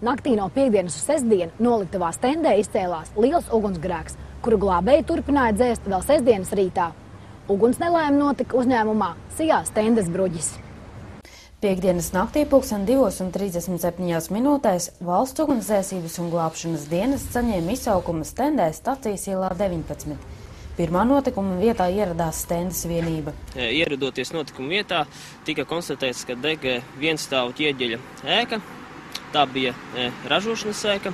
Naktī no piekdienas uz sestdienu noliktavā stendē izcēlās liels ugunsgrēks, kuru glābēji turpināja dzēst vēl sestdienas rītā. Uguns nelaime notika uzņēmumā Sijā stendes bruģis. Piekdienas naktī 2:37 valsts ugunsdzēsības un glābšanas dienas saņēma izsaukumu stendē Stacijas ielā 19. Pirmā notikuma vietā ieradās stendes vienība. Ieradoties notikuma vietā, tika konstatēts, ka deg vienstāvu ķieģeļa ēka. Tā bija ražošanas ēka,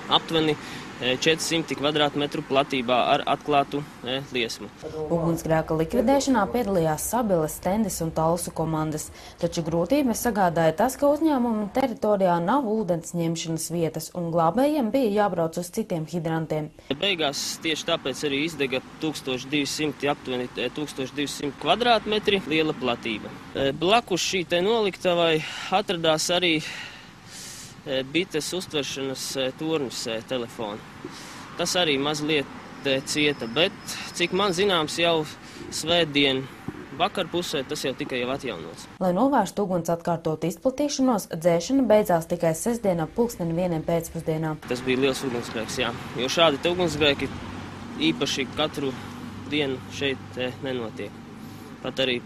aptuveni 400 kvadrātmetru platībā ar atklātu liesmu. Ugunsgrēka likvidēšanā piedalījās Sabiles, Stendes un Talsu komandas, taču grūtības sagādāja tas, ka uzņēmuma teritorijā nav ūdens ņemšanas vietas un glābējiem bija jābrauc uz citiem hidrantiem. Beigās tieši tāpēc arī izdega 1200, aptuveni 1200 kvadrātmetri liela platība. Blakus šī te noliktavai atradās arī bites uztveršanas tornis telefonu. Tas arī mazliet cieta, bet, cik man zināms, jau svētdien vakarpusē tas jau tikai atjaunots. Lai novērstu uguns atkārtot izplatīšanos, dzēšana beidzās tikai sestdien ap 1:00 pēcpusdienā. Tas bija liels ugunsgrēks, jā, jo šādi te ugunsgrēki īpaši katru dienu šeit nenotiek. Pat arī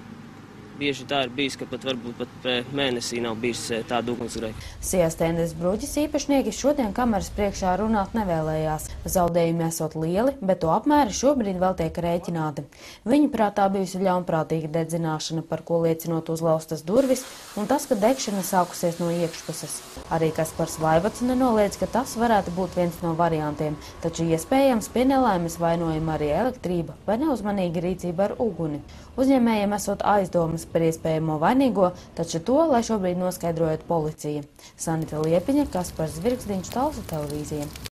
bieži tā ir bijis, ka varbūt pat mēnesī nav bijis tāda ugunsgrēka. Sijā stendes bruģis īpašnieki šodien kameras priekšā runāt nevēlējās. Zaudējumi esot lieli, bet to apmēri šobrīd vēl tiek rēķināti. Viņu prātā bijusi ļaunprātīga dedzināšana, par ko liecinot uzlaustas durvis, un tas, ka degšana sākusies no iekšpuses. Arī Kaspars Vaivots nenoliedz, ka tas varētu būt viens no variantiem, taču iespējams pie nelaimes vainojama arī elektrība vai neuzmanīga rīcība ar uguni. Uzņēmējiem esot aizdomas par iespējamo vainīgo, taču to, lai šobrīd noskaidrojot policija. Sanita Liepiņa, Kaspars Zvirgzdiņš, Talsu televīzija.